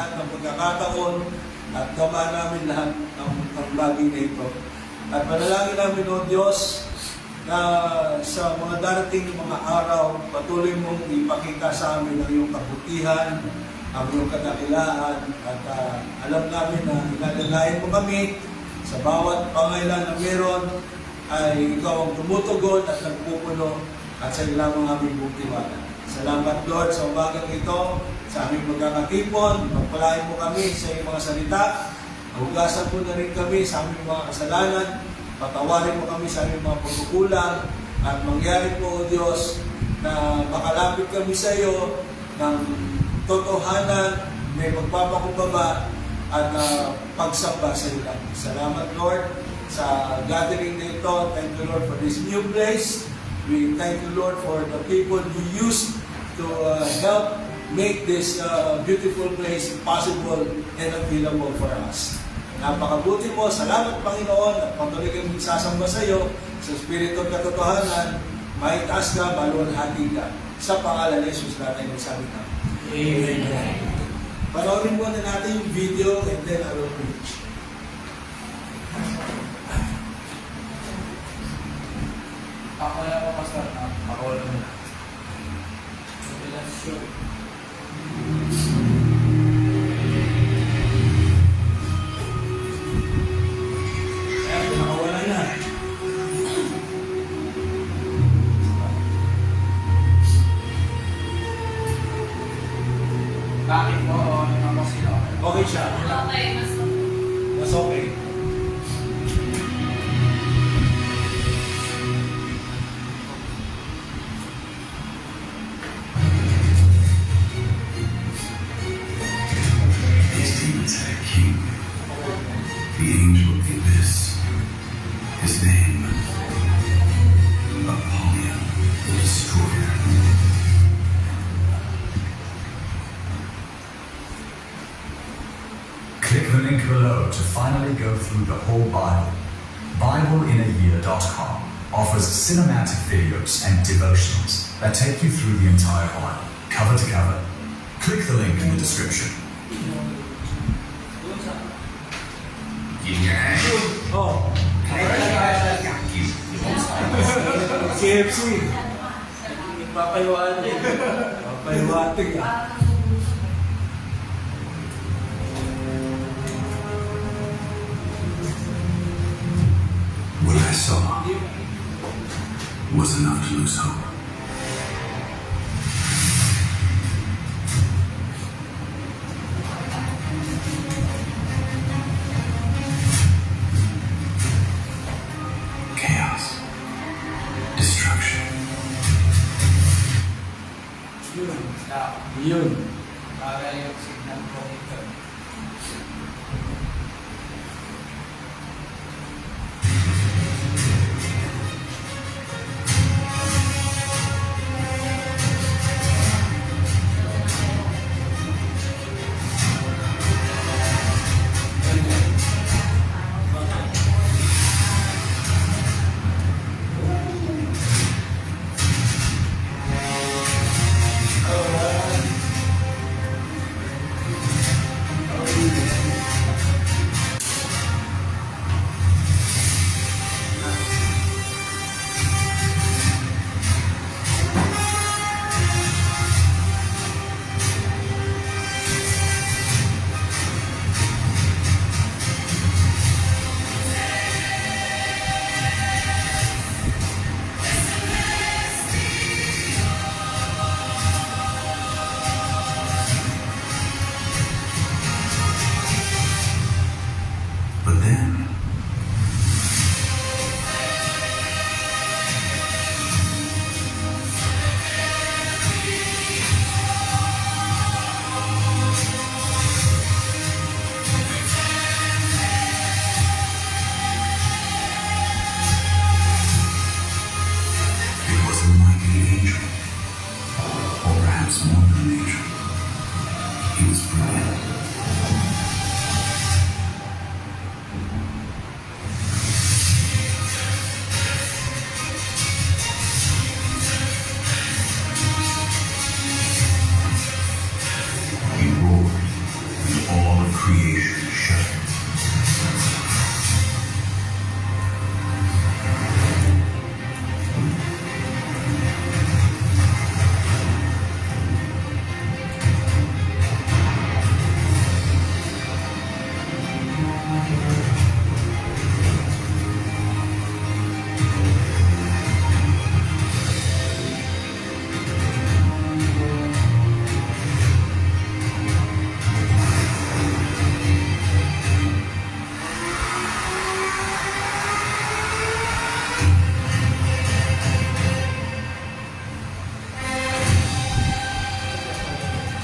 lahat ng pagkakataon at gawa namin lahat ng bagay na ito. At manalangin namin, O Diyos, na sa mga darating mga araw, patuloy mong ipakita sa amin ang iyong kabutihan, ang iyong kadakilaan, at alam namin na inalalayan mo kami sa bawat pangailan na meron, ay ikaw ang tumutugon at nagpupuno at sa iyo lamang aming butiwala. Salamat, Lord, sa umagang ito, sa aming magkakatipon. Pagpalain mo kami sa iyong mga salita. Hugasan mo na rin kami sa aming mga kasalanan. Patawarin mo kami sa aming mga pagkukulang. At mangyari po, O Diyos, na makalapit kami sa iyo ng totohanan, may pagpapakumbaba at pagsamba sa iyo lang. Salamat, Lord, sa gathering na ito. Thank you, Lord, for this new place. We thank you, Lord, for the people you used to help make this beautiful place possible and available for us. Napakabuti mo. Salamat, Panginoon, at patuloy kami sasamba sa iyo sa Espiritu at katotohanan. May taas ka, maluwalhati ka. Sa pangalan ni Jesus natin nagsabi na. Amen. Panoorin muna natin yung video and then I will preach. Ako na ako, Pastor. Ako na muna. Let's show. Ayan, nakawala na. Bakit po? Ako sila. Okay siya. Okay, Mas okay. These demons had a king, the angel of the abyss. His name, Apollyon, the Destroyer. Click the link below to finally go through the whole Bible. BibleInAYear.com offers cinematic videos and devotionals that take you through the entire Bible, cover to cover. Click the link in the description. Oh, KFC. Papayawaan din. Papaywating ah. What I saw was enough to lose hope. Chaos. Destruction. Yun. Bagay yung signal ko ito. creation shuddered.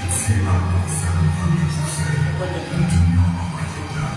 Seal up the 7 wonders of faith, and do not write it down.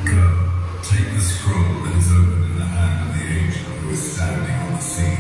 Go, take the scroll that is open in the hand of the angel who is standing on the sea.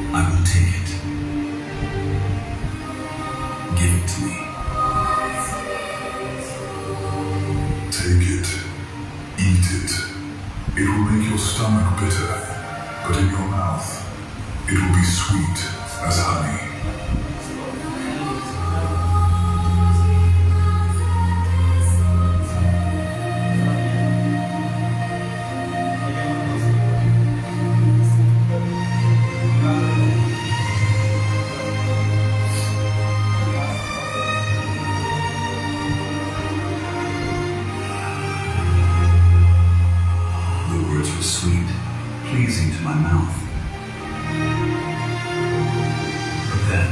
I will take it. Give it to me. Take it. Eat it. It will make your stomach bitter, but in your mouth, it will be sweet as honey. The words were sweet, pleasing to my mouth. But then,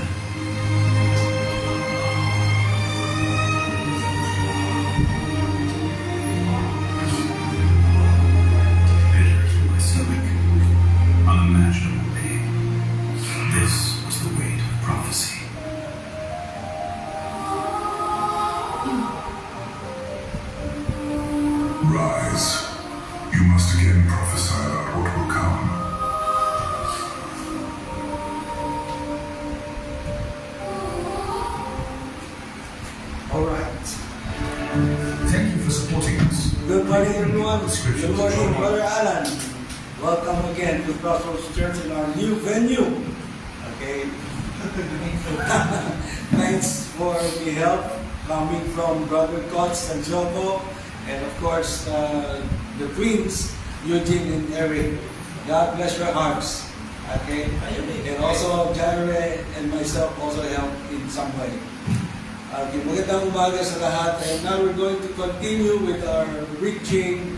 bitter to my stomach, unimaginable pain. This was the weight of prophecy. Rise. You must again prophesy about what will come. All right. Thank you for supporting us. Good morning, everyone. Description Good morning, control. Brother Alan. Welcome again to Crossroads Church in our new venue. Okay. Thanks for the help coming from Brother Cots and Joko, and of course the twins, Eugene and Eric. God bless your hearts. Okay. And also Jaire and and myself also helped in some way. Okay, magandang umaga sa lahat. And now we're going to continue with our preaching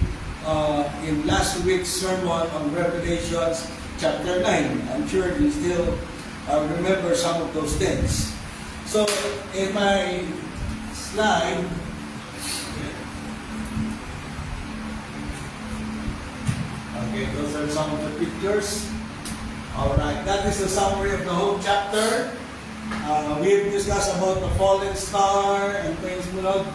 in last week's sermon on Revelations chapter 9. I'm sure you still remember some of those things. So, in my slide, okay, those are some of the pictures. Alright, that is the summary of the whole chapter. We've discussed about the fallen star and things mulog.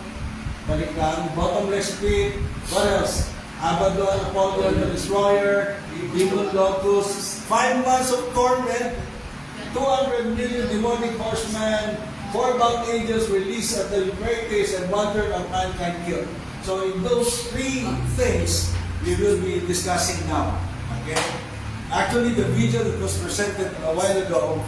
Balik lang, bottomless pit. What else? Abaddon, Apollyon, the destroyer, demon locusts, 5 months of torment, 200 million demonic horsemen, 4 bound angels released at the Euphrates, and 1/3 of mankind killed. So in those 3 things, we will be discussing now. Okay? Actually, the video that was presented a while ago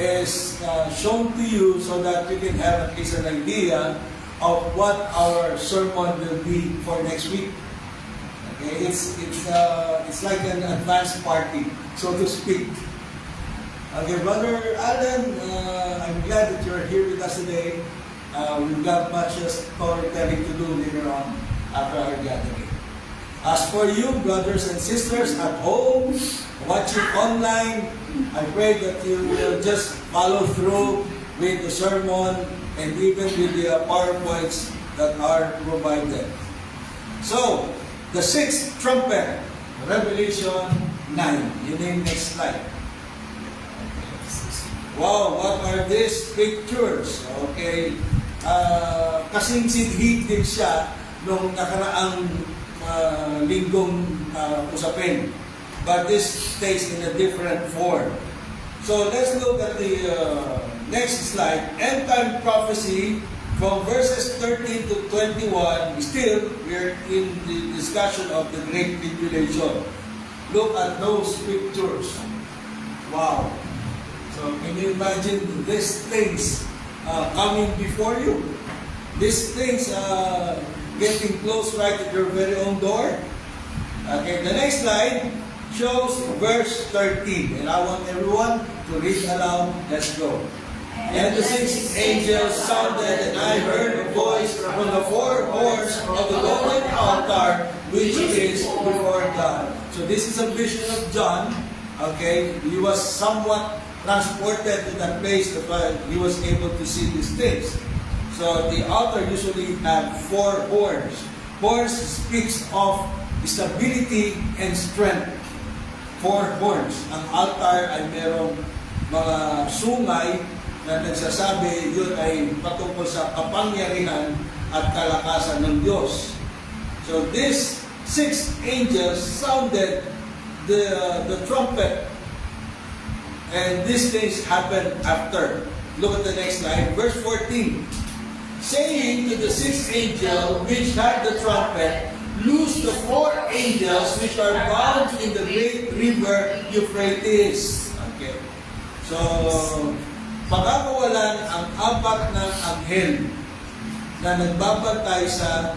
is shown to you so that you can have at least an idea of what our sermon will be for next week. Okay, it's like an advance party, so to speak. Okay, Brother Alan, I'm glad that you're here with us today. We've got much storytelling to do later on after our gathering. As for you, brothers and sisters at home, watching online, I pray that you will just follow through with the sermon and even with the PowerPoints that are provided. So, the 6th trumpet, Revelation 9. You name next slide. Wow, what are these pictures? Okay. Kasing sinhid din siya nung nakaraang linggong usapin. But this takes in a different form. So let's look at the next slide. End time prophecy from verses 13 to 21. Still, we're in the discussion of the Great Tribulation. Look at those pictures. Wow. So can you imagine these things coming before you? These things getting close right at your very own door. Okay, the next slide shows verse 13. And I want everyone to read aloud. Let's go. And the 6th angel sounded, and I heard a voice from the 4 horns of the golden altar, which is before God. So this is a vision of John. Okay, he was somewhat transported to that place that he was able to see these things. So the altar usually have 4 horns. Horns speaks of stability and strength. 4 horns. Ang altar ay merong mga sungay na nagsasabi yun ay patungkol sa kapangyarihan at kalakasan ng Diyos. So this 6th angel sounded the trumpet, and these things happened after. Look at the next slide, verse 14. Saying to the 6th angel which had the trumpet, loose the 4 angels which are bound in the great river Euphrates. Okay. So, pagkakawalan ang 4 ng anghel na nagbabantay sa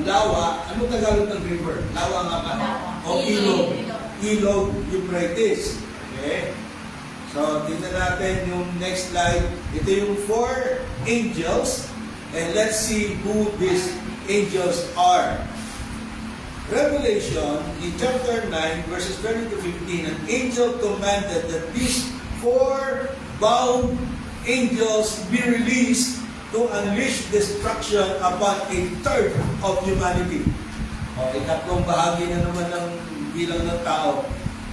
lawa. Ano Tagalog ng river? Lawa nga ba? O ilog. Ilog Euphrates. Okay. So, tingnan natin yung next slide. Ito yung 4 angels. And let's see who these angels are. Revelation in chapter 9 verses 20 to 15, an angel commanded that these 4 bound angels be released to unleash destruction upon 1/3 of humanity. Ikatlong bahagi na naman ng bilang ng tao.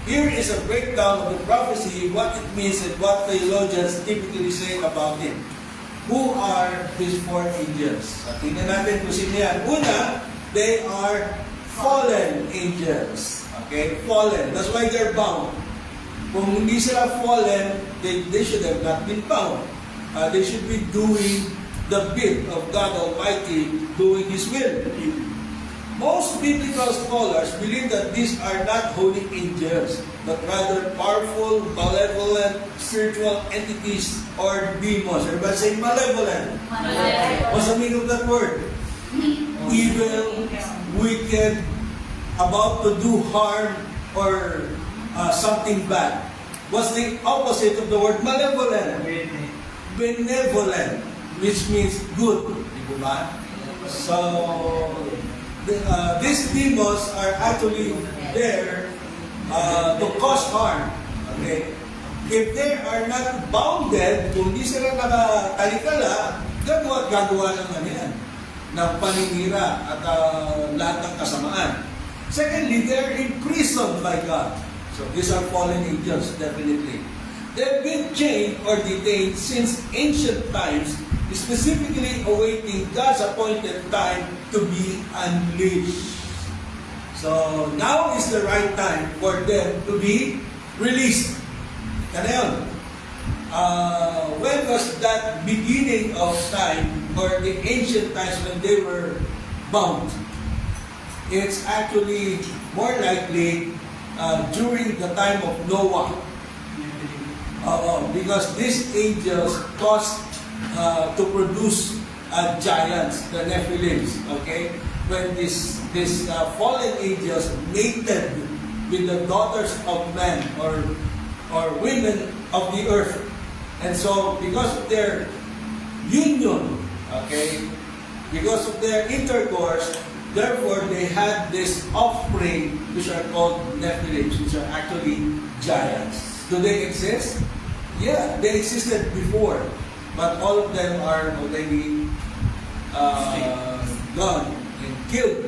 Here is a breakdown of the prophecy, what it means and what theologians typically say about it. Who are these 4 angels? So, tingnan natin kung sino yan. Una, they are fallen angels. Okay? Fallen. That's why they're bound. Kung hindi sila fallen, they should have not been bound. They should be doing the bid of God Almighty, doing His will. Most biblical scholars believe that these are not holy angels, but rather powerful, malevolent, spiritual entities or demons. Everybody say malevolent. What's the meaning of that word? Evil, wicked, about to do harm or something bad. What's the opposite of the word malevolent? Benevolent, which means good. Di ba? So, these demons are actually there to cause harm. Okay? If they are not bounded, kung di sila nakatalikala, gagawa naman yan ng paninira at lahat ng kasamaan. Secondly, they are imprisoned by God. So these are fallen angels, definitely. They've been chained or detained since ancient times, specifically awaiting God's appointed time to be unleashed. So now is the right time for them to be released. Kaya when was that beginning of time or the ancient times when they were bound? It's actually more likely during the time of Noah. Because these angels caused to produce giants, the Nephilims. Okay, when these fallen angels mated with the daughters of men or women of the earth, and so because of their union, okay, because of their intercourse, therefore they had this offspring which are called Nephilims, which are actually giants. Do they exist? Yeah, they existed before, but all of them are already gone and killed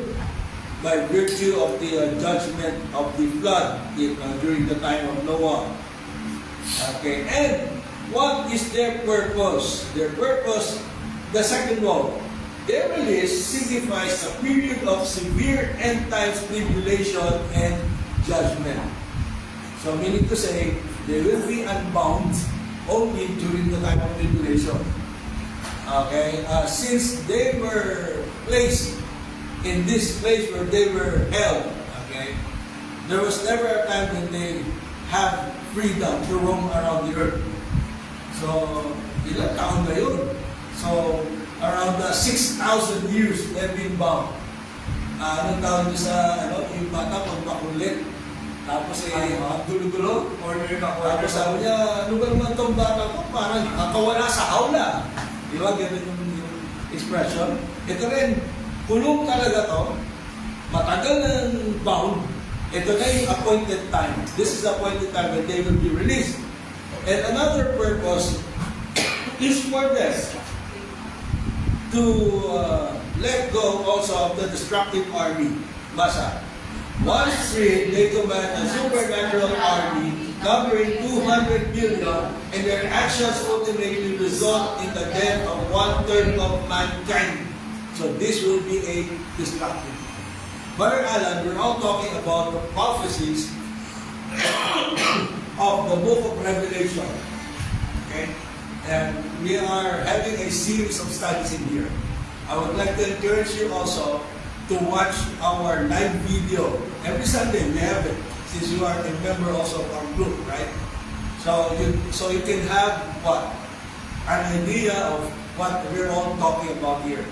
by virtue of the judgment of the flood during the time of Noah. Okay, and what is their purpose? Their purpose, the second one, their release signifies a period of severe end times tribulation and judgment. So meaning to say, they will be unbound only during the time of tribulation. Okay, since they were placed in this place where they were held, okay, there was never a time when they have freedom to roam around the earth. So, ilang taon na yun? So, around 6,000 years they've been bound. Anong tawag nyo sa, yung bata pag makulit? Tapos gulo-gulo. Tapos sabi niya, ano ba naman itong bata ko? Parang nakawala sa hawla. Di ba? Ganun yung expression. Ito rin, kulong talaga to. Matagal ng bound. Ito na yung appointed time. This is the appointed time when they will be released. And another purpose is for them to let go also of the destructive army. Basa. Once freed, they command a supernatural army covering 200 million, and their actions ultimately result in the death of 1/3 of mankind. So this will be a destructive. Brother Alan, we're all talking about the prophecies of the book of Revelation. Okay? And we are having a series of studies in here. I would like to encourage you also to watch our live video. Every Sunday we have it, since you are a member also of our group, right? So you can have what? An idea of what we're all talking about here.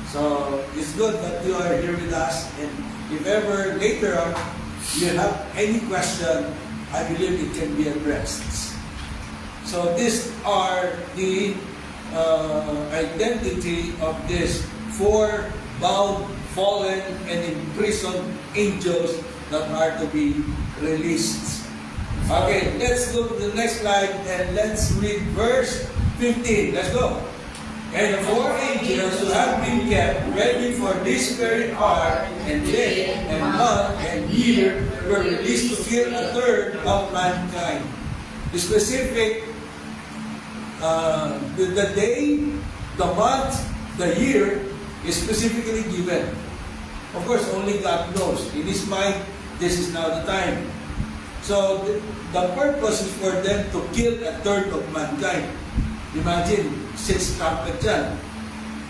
So it's good that you are here with us, and if ever later on you have any question, I believe it can be addressed. So these are the identity of these four bound, fallen, and imprisoned angels that are to be released. Okay, let's go to the next slide and let's read verse 15. Let's go. And the four angels who have been kept ready for this very hour and day and month and year were released to kill 1/3 of mankind. The specific, the day, the month, the year is specifically given. Of course, only God knows. In His mind, this is now the time. So, the purpose is for them to kill 1/3 of mankind. Imagine, 6 trumpets dyan.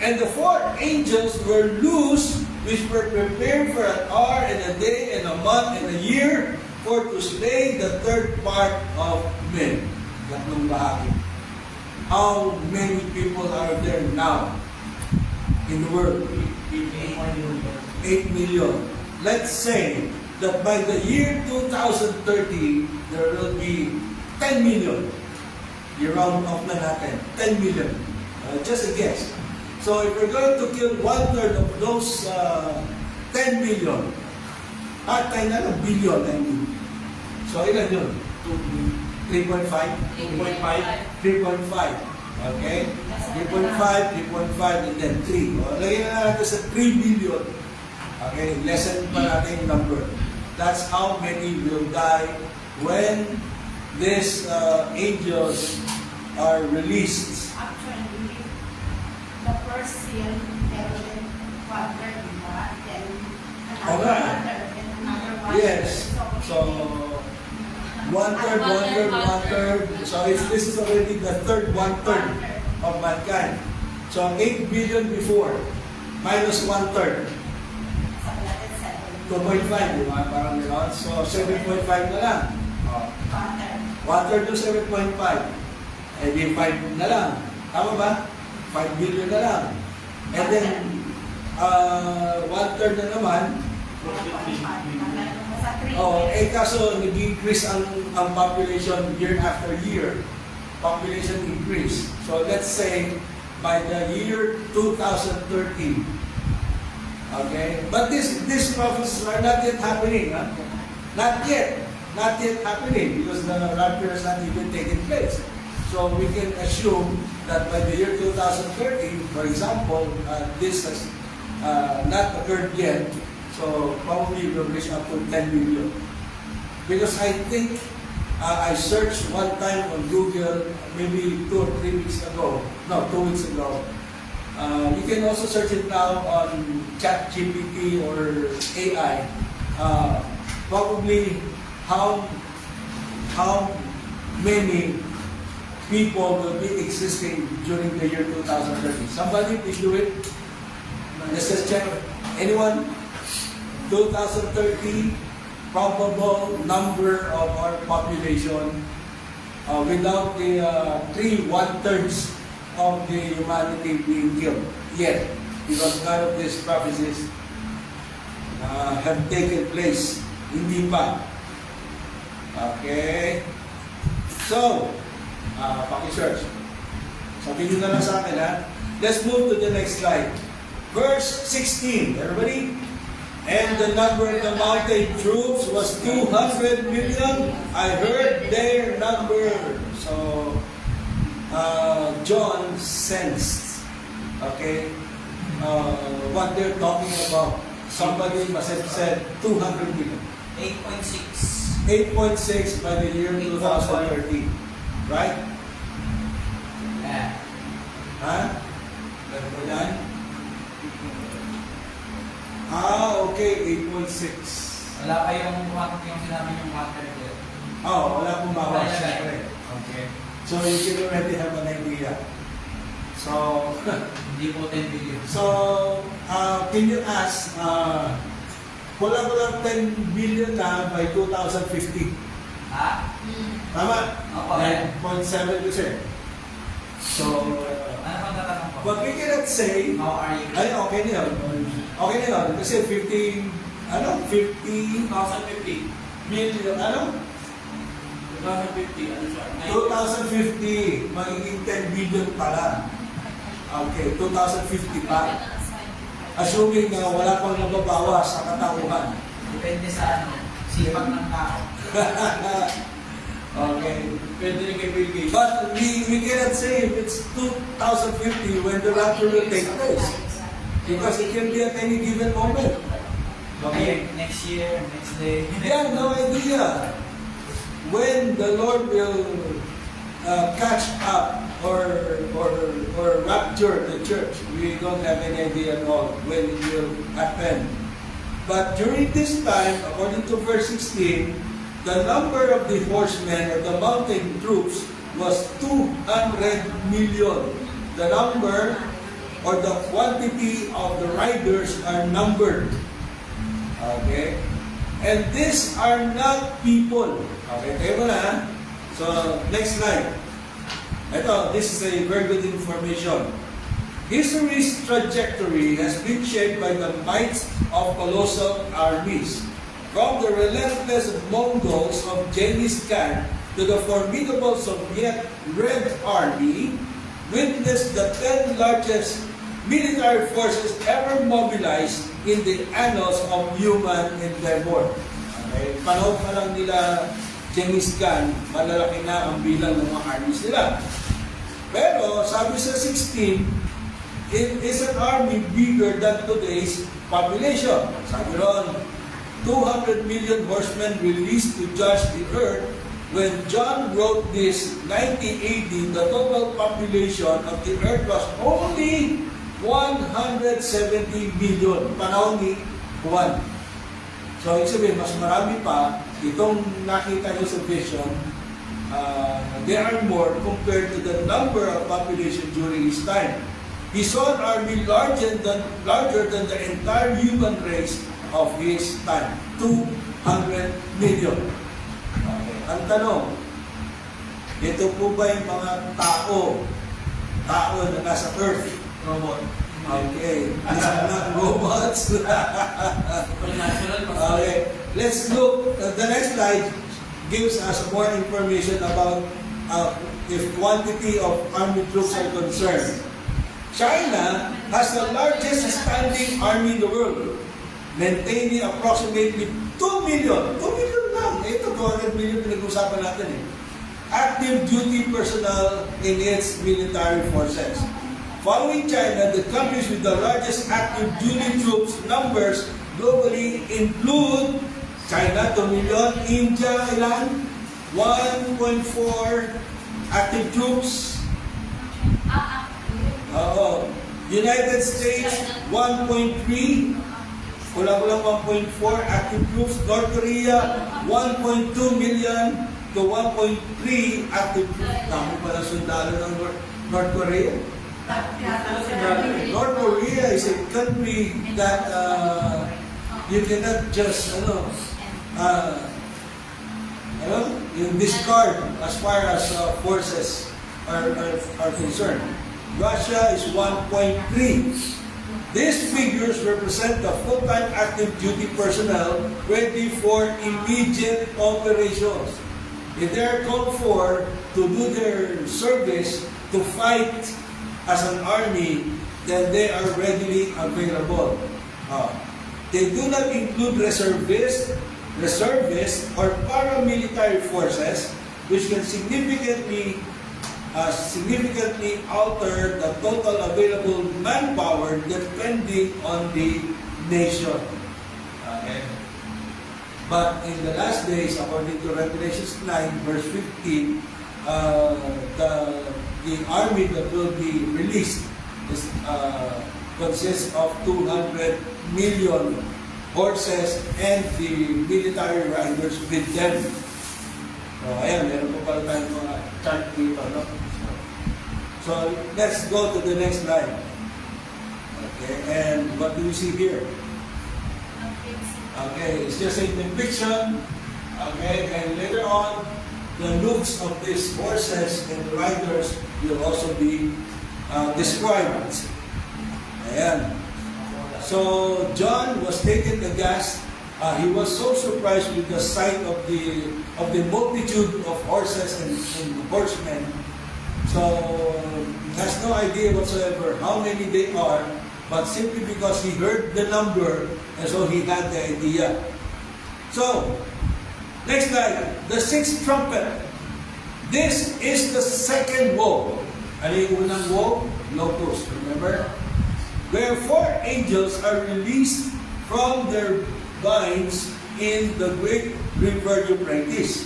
And the four angels were loose, which were prepared for an hour and a day and a month and a year, for to slay the 1/3 part of men. Tatlong bahagi. How many people are there now in the world? 8 million. Let's say that by the year 2030, there will be 10 million. I-round off na natin. 10 million. Just a guess. So if we're going to kill 1/3 of those 10 million, tayo na lang, billion, I mean. So ilan yun? 3.5? 3.5. Okay? 3.5, 3.5, and then 3. Lagyan na natin sa 3 billion. Okay? Lessen pa natin yung number. That's how many will die when these angels are released. Actually, the first seal, there will be 1/3, diba? Then Oh, another right. 1/3, then another 1/3. Yes. So, 1/3, 1/3, 1/3. So, this is already the third 1/3 of mankind. So, 8 billion before, minus 1/3. 2.5, di ba? Parang gano'n. So, 7.5 na lang. 1/3 to 7.5. Eh, di 5 na lang. Tama ba? 5 billion na lang. And then, 1/3 na naman. Kaso nag-increase ang population year after year. Population increase. So let's say by the year 2030. Okay? But these prophecies are not yet happening. Huh? Not yet. Not yet happening because the rapture has not even taken place. So we can assume that by the year 2030, for example, this has not occurred yet. So probably we'll reach up to 10 million. Because I think I searched one time on Google, maybe 2 or 3 weeks ago. No, 2 weeks ago. You can also search it now on ChatGPT or AI. Probably how many people will be existing during the year 2030. Somebody please do it. Let's just check. Anyone? 2030 probable number of our population without the 1/3 of the humanity being killed yet, because none of these prophecies have taken place. Hindi pa. Okay? So, paki-search. Sabihin nyo na lang sa akin, ha? Let's move to the next slide. Verse 16. Everybody? And the number of the mountain troops was 200 million. I heard their number. So, John sensed, okay, what they're talking about. Somebody must have said 200 million. 8.6. 8.6 by the year 2030. Right? Yeah. Ha? Ganun ba yan? Okay, 8.6. Wala kayong yung sinabi yung water there. Wala pong bawas. Wala. Siyempre. Okay. So, you can already have an idea. So, Hindi po 10 billion. so can you ask, wala 10 billion na by 2050? Ha? Tama? Opo. 9.7 kasi. So, Ano pang tatanong po? but we cannot say, How are you? ay, okay na yun. Okay na yun. Kasi 50 2050. million, 2050. Ano siya? 2050, magiging 10 billion pala. Okay, 2050 pa. Assuming na wala pang nababawas sa katauhan. Depende sa sipag ng tao. Okay. Pwede rin kay Bill Gates. But we cannot say if it's 2050 when the rapture will take place. Because it can be at any given moment. Okay, next year, next day. We have no idea when the Lord will catch up or rapture the church. We don't have any idea at all when it will happen. But during this time, according to verse 16, the number of the horsemen or the mountain troops was 200 million. The number or the quantity of the riders are numbered. Okay? And these are not people. Okay, tayo mo na. Ha? So, next slide. Ito, this is a very good information. History's trajectory has been shaped by the might of colossal armies. From the relentless Mongols of Genghis Khan to the formidable Soviet Red Army, witnessed the 10 largest military forces ever mobilized in the annals of human endeavor. Okay? Panahon pa lang nila Genghis Khan, malalaki na ang bilang ng mga armies nila. Pero sabi sa 16, it is an army bigger than today's population. Sabi ron, 200 million horsemen released to judge the earth. When John wrote this, 90 AD, the total population of the earth was only 170 million. Panahon ni Juan. So, ibig sabihin, mas marami pa. Itong nakita nyo sa vision, there are more compared to the number of population during his time. He saw an army larger than the entire human race of his time. 200 million. Okay. Ang tanong, ito po ba yung mga tao na nasa Earth? Robot. Okay. These are not robots. Supernatural. Okay. Let's look. The next slide gives us more information about if quantity of army troops are concerned. China has the largest standing army in the world, maintaining approximately 2 million. 2 million lang. Ito, 200 million pinag-usapan natin eh. Active duty personnel in its military forces. Following China, the countries with the largest active duty troops numbers globally include China, 2 million, India, ilan? 1.4 active troops. United States, 1.3. Kulang-kulang 1.4 active troops. North Korea, 1.2 million to 1.3 active troops. Dami pala sundalo ng North Korea. North Korea is a country that you cannot just you discard as far as forces are concerned. Russia is 1.3. These figures represent the full-time active duty personnel ready for immediate operations. If they are called for to do their service to fight as an army, then they are readily available. They do not include reservists or paramilitary forces, which can significantly alter the total available manpower depending on the nation. Okay. But in the last days, according to Revelations 9, verse 15, the army that will be released consists of 200 million horses and the military riders with them. So, ayan, meron po pala tayong mga chart dito, no? So, let's go to the next slide. Okay, and what do we see here? Okay, it's just a depiction. Okay, and later on, the looks of these horses and riders will also be described. Ayan. So, John was taken aghast. He was so surprised with the sight of the multitude of horses and horsemen. So, he has no idea whatsoever how many they are, but simply because he heard the number, and so he had the idea. So, next slide, the sixth trumpet. This is the second woe. Ano yung unang woe? Locust, remember? Where 4 angels are released from their binds in the great river Euphrates.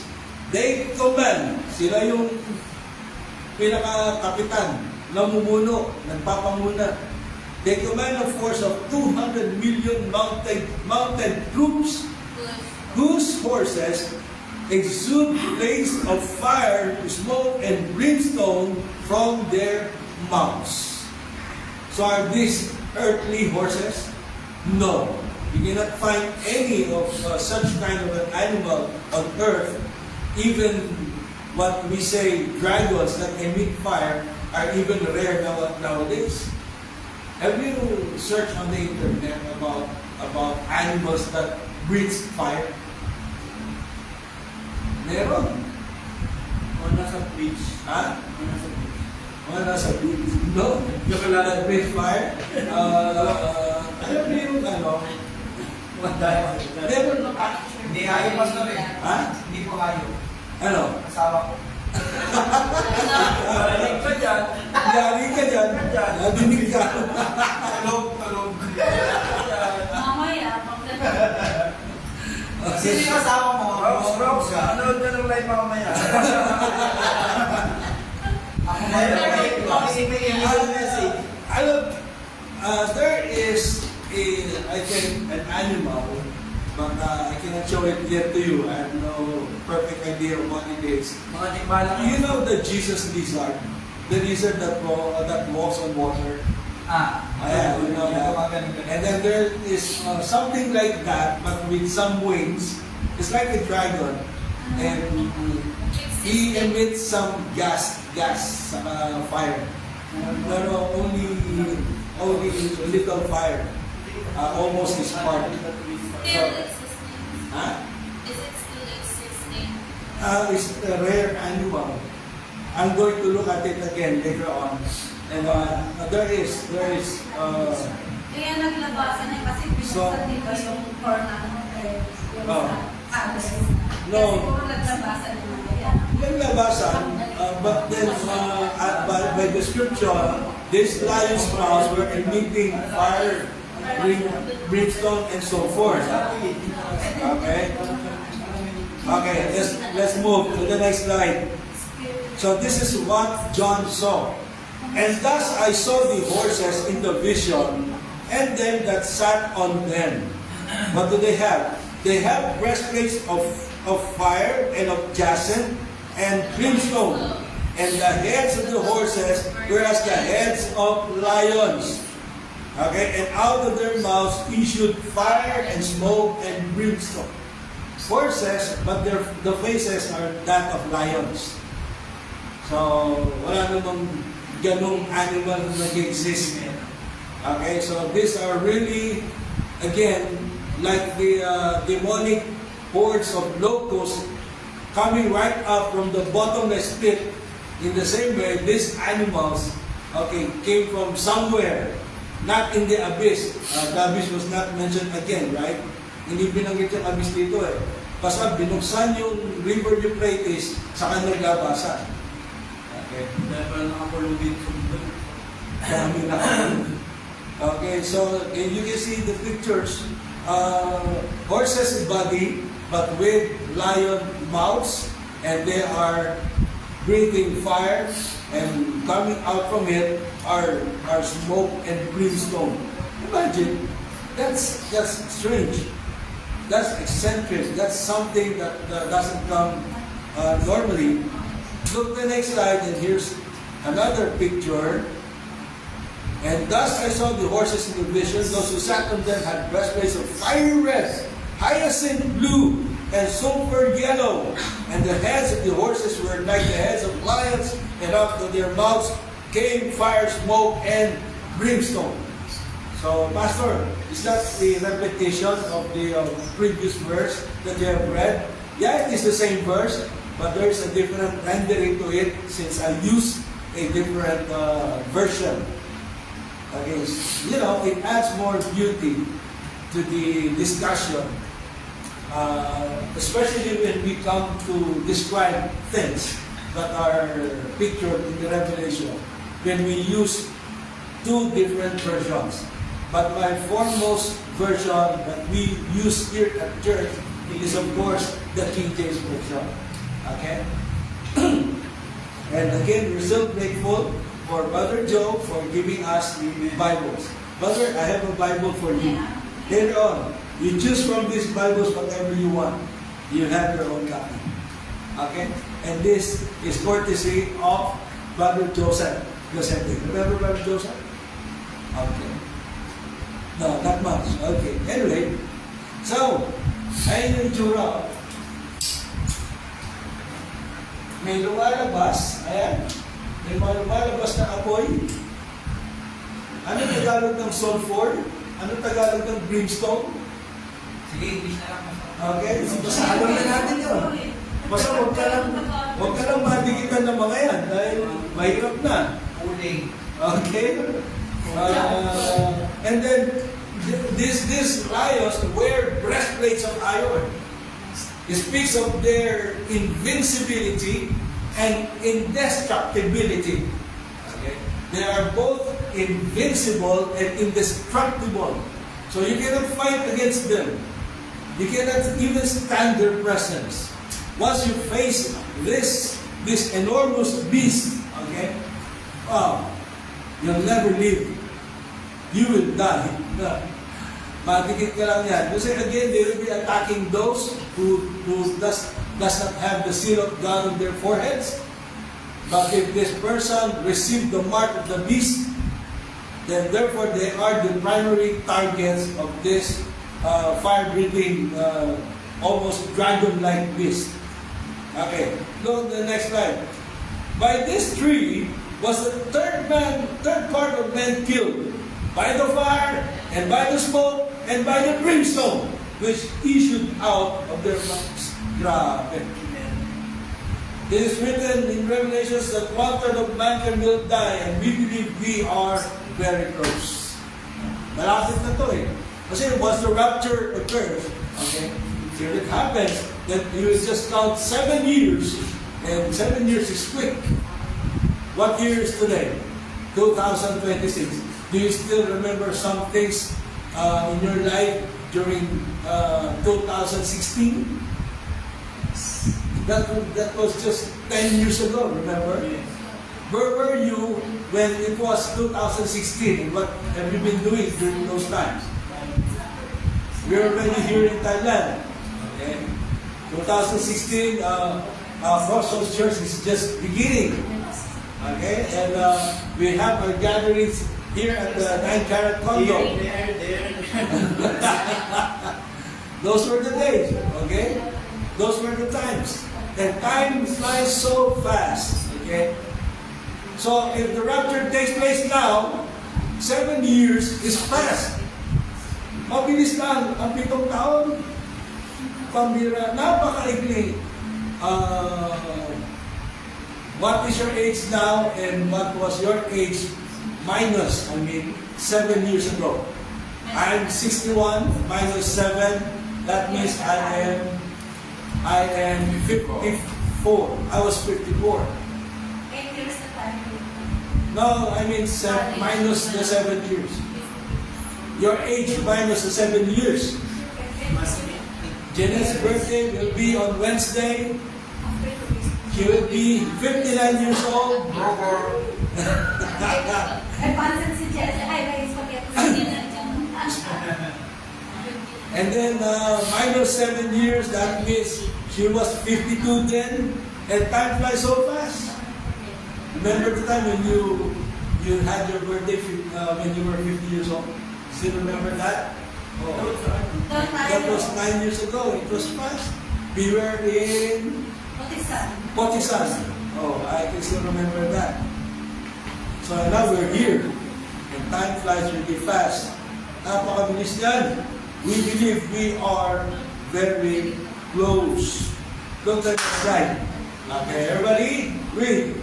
They command, sila yung pinaka-kapitan, namumuno, nagpapamuna. They command a force of 200 million mounted troops whose horses exude blaze of fire, smoke, and brimstone from their mouths. So are these earthly horses? No. You cannot find any of such kind of an animal on earth. Even what we say dragons that emit fire are even rare nowadays. Have you searched on the internet about animals that breathe fire? Meron. Mga nasa beach. Ha? Mga nasa beach. Mga nasa beach. No? Yung kalala great fire. Alam mo yung ano? Meron. Hindi ayaw, Pastor eh. Ha? Hindi po ayaw. Ano? Kasama ko. Marinig ka dyan. Yari ka dyan. Nadinig ka. Talog. Mamaya, Sino yung kasama mo? Rox. Manood ka ng live mamaya. Ako ngayon. Alam, there is I think, an animal, but I cannot show it yet to you. I have no perfect idea of what it is. Mga tikbalang You know the Jesus lizard? The lizard that walks on water? Yeah, you know that. And then there is something like that, but with some wings. It's like a dragon. And he emits some gas, fire. Pero only little fire. Almost his part. Still existing. Huh? Is it still existing? It's a rare animal. I'm going to look at it again later on. And there is Kaya naglabasan niya kasi binuksan dito yung tornado. Oh. No. Kasi puro naglabasan naman kaya. naglabasan, but then by the scripture, these lion's mouths were emitting fire, brimstone, and so forth. Okay? Okay, let's move to the next slide. So this is what John saw. And thus I saw the horses in the vision, and them that sat on them. What do they have? They have breastplates of fire and of jacinth and brimstone, and the heads of the horses were as the heads of lions. Okay, and out of their mouths issued fire and smoke and brimstone. Horses, but the faces are that of lions. So, wala namang ganong animal na nag-exist. Okay, so these are really, again, like the demonic hordes of locusts coming right up from the bottomless pit. In the same way, these animals, okay, came from somewhere, not in the abyss. The abyss was not mentioned again, right? Hindi binanggit yung abyss dito eh. Basta binuksan yung River Euphrates, saka naglabasan. Okay. Dahil pala nakakulong dito sa mundo. Dami na. Okay, so you can see the pictures. Horses body, but with lion mouths, and they are breathing fire, and coming out from it are smoke and brimstone. Imagine, that's strange. That's eccentric. That's something that doesn't come normally. Look the next slide, and here's another picture. And thus I saw the horses in the vision. Those who sat on them had breastplates of fiery red, hyacinth blue, and sulfur yellow. And the heads of the horses were like the heads of lions, and out of their mouths came fire, smoke, and brimstone. So, Pastor, is that the repetition of the previous verse that you have read? Yeah, it is the same verse, but there is a different rendering to it since I used a different version. Okay, you know, it adds more beauty to the discussion, especially when we come to describe things that are pictured in the Revelation, when we use two different versions. But my foremost version that we use here at church is, of course, the King James Version. Okay? And again, we're so grateful for Brother Joe for giving us the Bibles. Brother, I have a Bible for you. Later on, you choose from these Bibles whatever you want. You have your own copy. Okay? And this is courtesy of Brother Joseph. Remember Brother Joseph? Okay. No, not much. Okay. Anyway, so, ayun yung tsura. May lumalabas. Ayan. May lumalabas na apoy. Ano Tagalog ng sulfur? Ano Tagalog ng brimstone? Sige, English na lang. Okay, so basahan na natin yun. Basta huwag ka lang Huwag ka lang madikitan ng mga yan dahil mahirap na. Uling. Okay? And then, these lions wear breastplates of iron. It speaks of their invincibility and indestructibility. Okay? They are both invincible and indestructible. So you cannot fight against them. You cannot even stand their presence. Once you face this enormous beast, okay, you'll never live. You will die. Madikit ka lang yan. Kasi again, they will be attacking those who does not have the seal of God on their foreheads. But if this person received the mark of the beast, then therefore they are the primary targets of this fire-breathing, almost dragon-like beast. Okay, go to the next slide. By this tree was the third part of men killed, by the fire, and by the smoke, and by the brimstone, which issued out of their mouths. Grabe. It is written in Revelations that 1/3 of mankind will die, and we believe we are very close. Malapit na to eh. Kasi once the rapture occurs, okay, here it happens, that you will just count 7 years, and 7 years is quick. What year is today? 2026. Do you still remember some things in your life during 2016? That was just 10 years ago, remember? Where were you when it was 2016? What have you been doing during those times? We're already here in Thailand. Okay? 2016, Crossroads Church is just beginning. Okay? And we have our gatherings here at the 9-carat condo. Those were the days. Okay? Those were the times. And time flies so fast. Okay? So if the rapture takes place now, 7 years is fast. Mabilis lang ang 7 taon. Pambira, napakaigli. What is your age now and what was your age minus, 7 years ago? I'm 61 minus 7. That means I am 54. I was 54. 8 years na tayo. No, minus the 7 years. Your age minus the 7 years. Jenna's birthday will be on Wednesday. She will be 59 years old. Ay, pansin si Jesse. Ay, may spaghetti. And then minus 7 years, that means she was 52 then. And time flies so fast. Remember the time when you had your birthday when you were 50 years old? Still remember that? Oh. That was 9 years ago. It was fast. We were in Potisan. Oh, I can still remember that. So now we're here. And time flies really fast. Napakabilis yan. We believe we are very close. Look at the slide. Okay, everybody, read.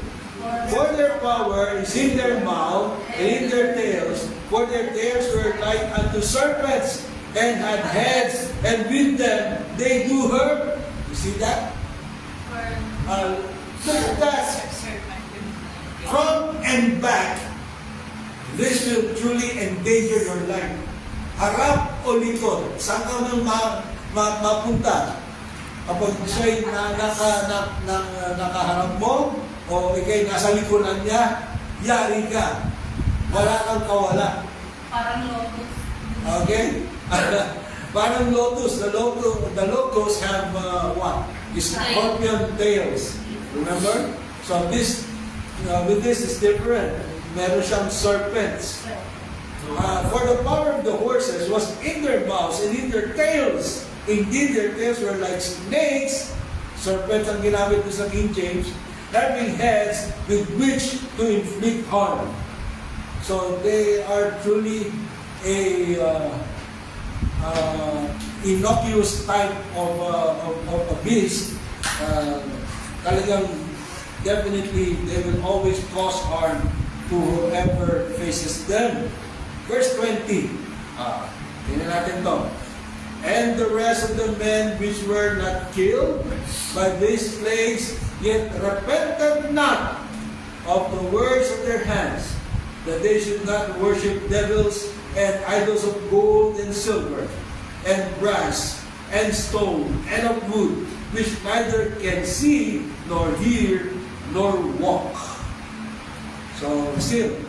For their power is in their mouth and in their tails. For their tails were like unto serpents and had heads, and with them they do hurt. You see that? Look at that. Front and back. This will truly endanger your life. Harap o likod, saan ka nang mapunta? Kapag siya'y nakaharap mo, o ikay nasa likuran niya, yari ka. Wala kang kawala. Parang lotus. Okay? Parang lotus. The lotus have what? Scorpion tails. Remember? So this, with this is different. Meron siyang serpents. For the power of the horses was in their mouths and in their tails. Indeed, their tails were like snakes. Serpents ang ginamit ko sa King James. Having heads with which to inflict harm. So they are truly a innocuous type of a beast. Talagang definitely they will always cause harm to whoever faces them. Verse 20. Tingnan natin to. And the rest of the men which were not killed by these plagues, yet repented not of the works of their hands, that they should not worship devils and idols of gold and silver, and brass, and stone, and of wood, which neither can see, nor hear, nor walk. So, still,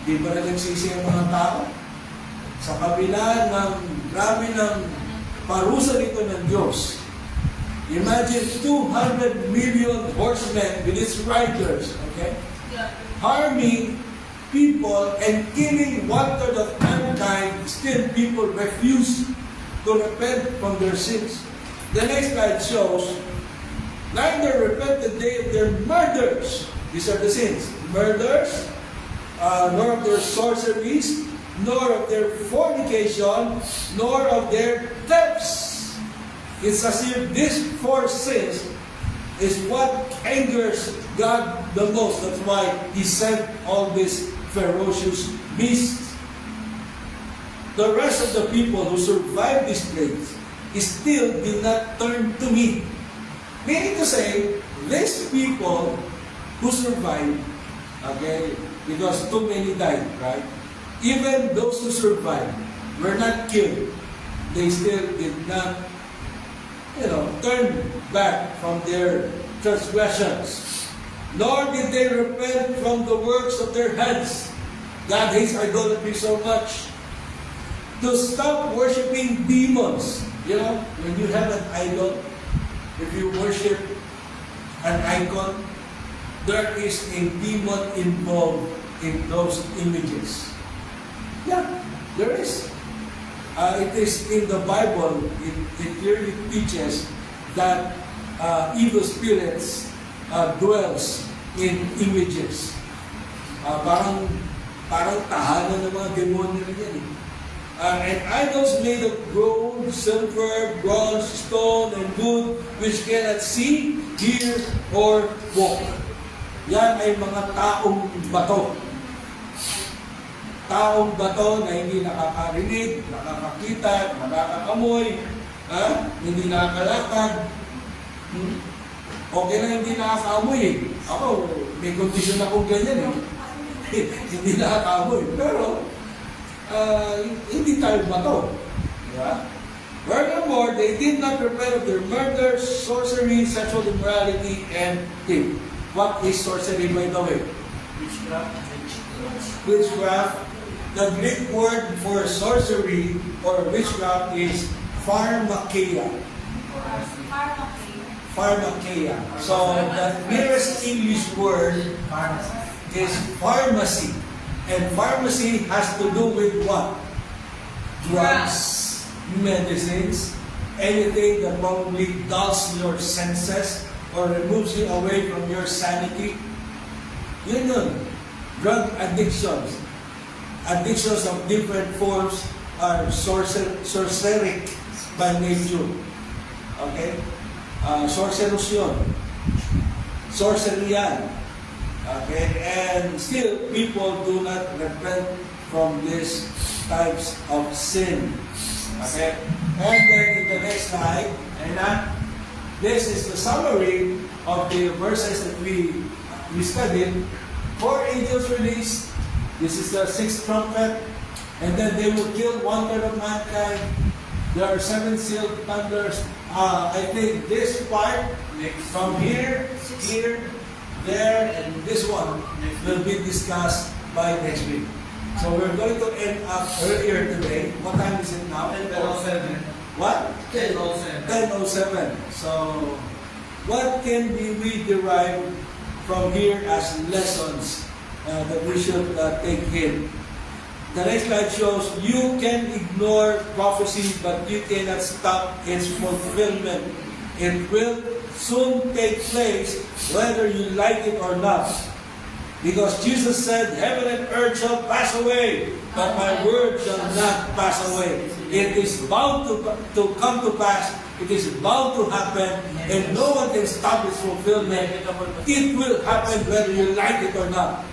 di ba na nagsisi ang mga tao? Sa kabila ng grabe ng parusa nito ng Diyos, imagine 200 million horsemen with its riders, okay? Harming people and killing 1/3 of mankind, still people refuse to repent from their sins. The next slide shows, neither repented they of their murders. These are the sins. Murders, nor of their sorceries, nor of their fornication, nor of their thefts. It's as if these 4 sins is what angers God the most. That's why He sent all these ferocious beasts. The rest of the people who survived these plagues still did not turn to me. Meaning to say, these people who survived, okay, because too many died, right? Even those who survived were not killed. They still did not, turn back from their transgressions. Nor did they repent from the works of their hands. God hates idolatry so much. To stop worshiping demons. When you have an idol, if you worship an icon, there is a demon involved in those images. Yeah, there is. It is in the Bible, it clearly teaches that evil spirits dwells in images. Parang tahanan ng mga demonyo na yan. And idols made of gold, silver, bronze, stone, and wood, which cannot see, hear, or walk. Yan ay mga taong bato. Taong bato na hindi nakakarinig, nakakakita, nakakamoy, hindi nakakalakad. Okay na hindi nakakamoy eh. Ako, may kondisyon akong ganyan eh. Hindi nakakamoy. Pero, hindi tayo bato. Diba? Furthermore, they did not repent of their murder, sorcery, sexual immorality, and theft. What is sorcery, by the way? Witchcraft. The Greek word for sorcery or witchcraft is pharmakeia. Pharmakeia. So, the nearest English word is pharmacy. And pharmacy has to do with what? Drugs, medicines, anything that probably dulls your senses or removes you away from your sanity. Yun. Drug addictions. Addictions of different forms are sorceric by nature. Okay? Sorcerous yun. Sorcery yan. Okay? And still, people do not repent from these types of sin. Okay? And then in the next slide, this is the summary of the verses that we studied. 4 angels released. This is the 6th trumpet. And then they will kill 1/3 of mankind. There are 7 sealed thunders. I think this part, from here, there, and this one will be discussed by next week. So we're going to end up earlier today. What time is it now? 10:07. What? 10:07. 10:07. So, what can we derive from here as lessons that we should take in? The next slide shows you can ignore prophecy, but you cannot stop its fulfillment. It will soon take place, whether you like it or not. Because Jesus said, heaven and earth shall pass away, but my word shall not pass away. It is bound to come to pass It is bound to happen, and no one can stop its fulfillment. It will happen whether you like it or not.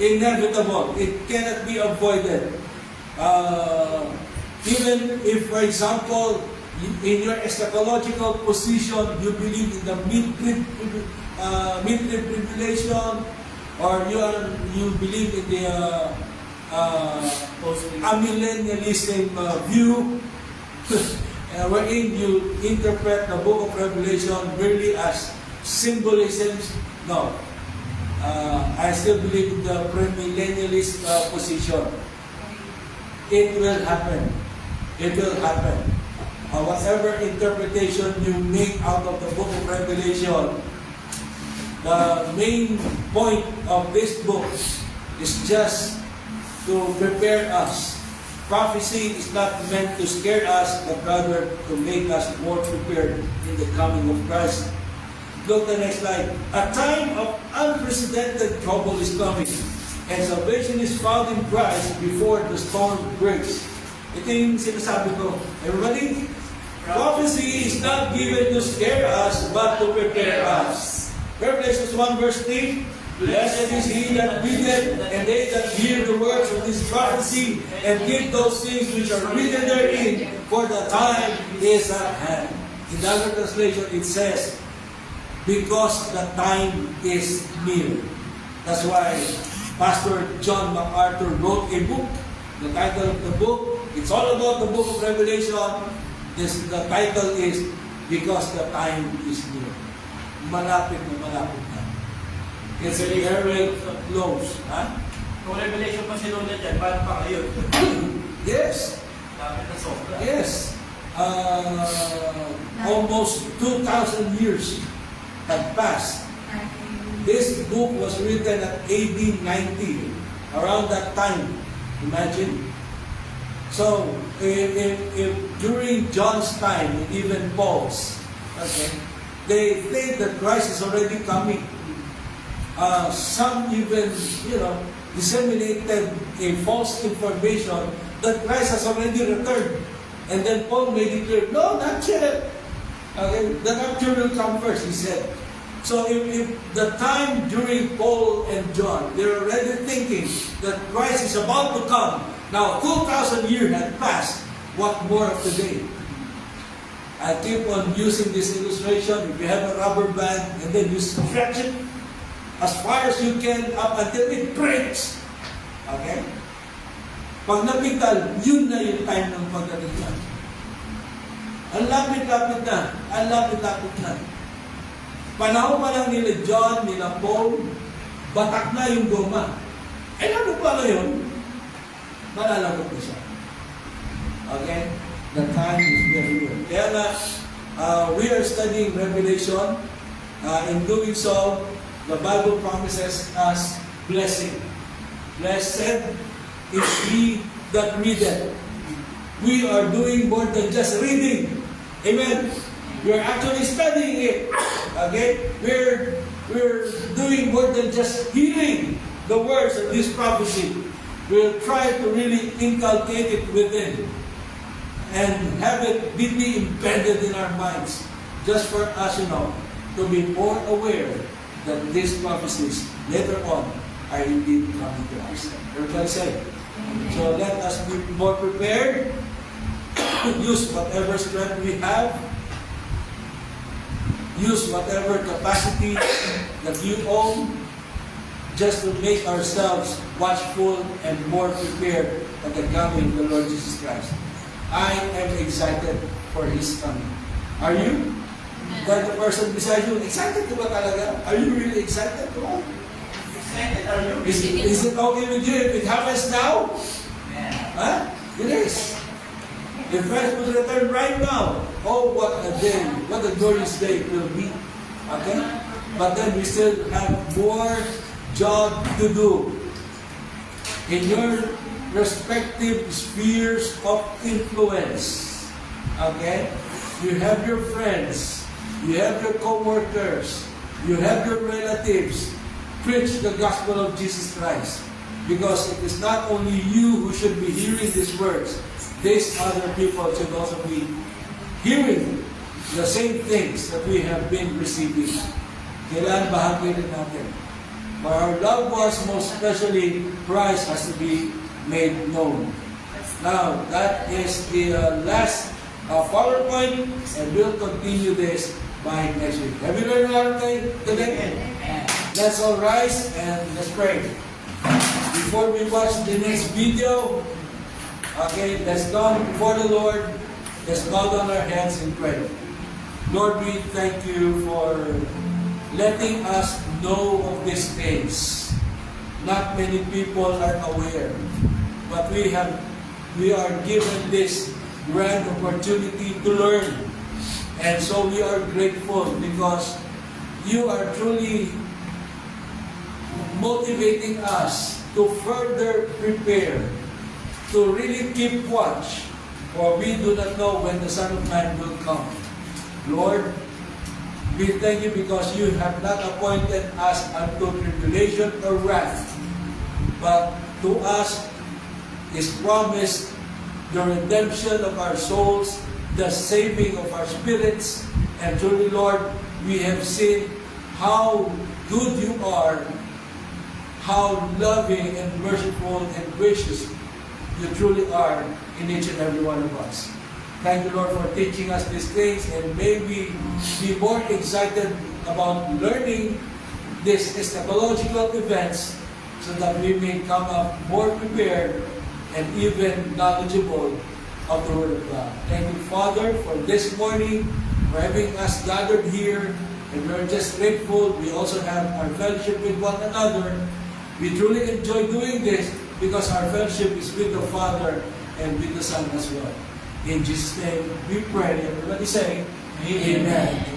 Inevitable. It cannot be avoided. Even if, for example, in your eschatological position, you believe in the mid-trib tribulation, or you believe in the amillennialism view, wherein you interpret the book of Revelation merely as symbolisms. No. I still believe in the premillennialist position. It will happen. It will happen. Whatever interpretation you make out of the book of Revelation, the main point of this book is just to prepare us. Prophecy is not meant to scare us, but rather to make us more prepared in the coming of Christ. Look at the next slide. A time of unprecedented trouble is coming, and salvation is found in Christ before the storm breaks. Ito yung sinasabi ko. Everybody, prophecy is not given to scare us, but to prepare us. Revelation 1 verse 3, Blessed is he that readeth, and they that hear the words of this prophecy, and give those things which are written therein, for the time is at hand. In the other translation, it says, because the time is near. That's why Pastor John MacArthur wrote a book. The title of the book, it's all about the book of Revelation. The title is, Because the Time is Near. Malapit na. It's very close. Huh? Kung revelation pa si Luna dyan, paano pa ngayon? Yes. Dami na sobra. Yes. Almost 2,000 years have passed. This book was written at AD 90, around that time. Imagine. So, if during John's time, and even Paul's, okay, they think that Christ is already coming. Some even, disseminated a false information that Christ has already returned. And then Paul made it clear, no, not yet. Okay, the rapture will come first, he said. So if the time during Paul and John, they're already thinking that Christ is about to come. Now, 2,000 years had passed. What more of today? I keep on using this illustration. If you have a rubber band and then you stretch it as far as you can up until it breaks. Okay? Pag napital, yun na yung time ng pagdating. Ang lapit-lapit na. Ang lapit-lapit na. Panahon pa lang nila John, nila Paul, batak na yung goma. Eh ano pa ngayon? Malalagot na siya. Okay? The time is very near. Kaya nga, we are studying Revelation. In doing so, the Bible promises us blessing. Blessed is he that readeth. We are doing more than just reading. Amen. We are actually studying it. Okay? We're doing more than just hearing the words of this prophecy. We'll try to really inculcate it within and have it deeply embedded in our minds, just for us, to be more aware that these prophecies later on are indeed coming to us. Everybody say. So let us be more prepared. Use whatever strength we have. Use whatever capacity that you own, just to make ourselves watchful and more prepared at the coming of the Lord Jesus Christ. I am excited for His coming. Are you? That the person beside you, excited ka ba talaga? Are you really excited? Oh. Excited, are you? Is it okay with you if it happens now? Huh? It is. If Christ would return right now, oh, what a day, what a glorious day it will be. Okay? But then we still have more job to do in your respective spheres of influence. Okay? You have your friends, you have your co-workers, you have your relatives. Preach the gospel of Jesus Christ. Because it is not only you who should be hearing these words. These other people should also be hearing the same things that we have been receiving. Kailangan bahagi rin natin. For our loved ones, most especially, Christ has to be made known. Now, that is the last PowerPoint, and we'll continue this by next week. Have you learned anything today? Let's all rise and let's pray. Before we watch the next video, okay, let's come before the Lord. Let's bow down our heads and pray. Lord, we thank you for letting us know of these things. Not many people are aware, but we are given this grand opportunity to learn. And so we are grateful because you are truly motivating us to further prepare, to really keep watch, for we do not know when the Son of Man will come. Lord, we thank you because you have not appointed us unto tribulation or wrath, but to us is promised the redemption of our souls, the saving of our spirits, and truly, Lord, we have seen how good you are, how loving and merciful and gracious you truly are in each and every one of us. Thank you, Lord, for teaching us these things, and may we be more excited about learning these eschatological events so that we may come up more prepared and even knowledgeable of the Word of God. Thank you, Father, for this morning, for having us gathered here, and we're just grateful. We also have our fellowship with one another. We truly enjoy doing this because our fellowship is with the Father and with the Son as well. In Jesus' name we pray. Everybody say, Amen.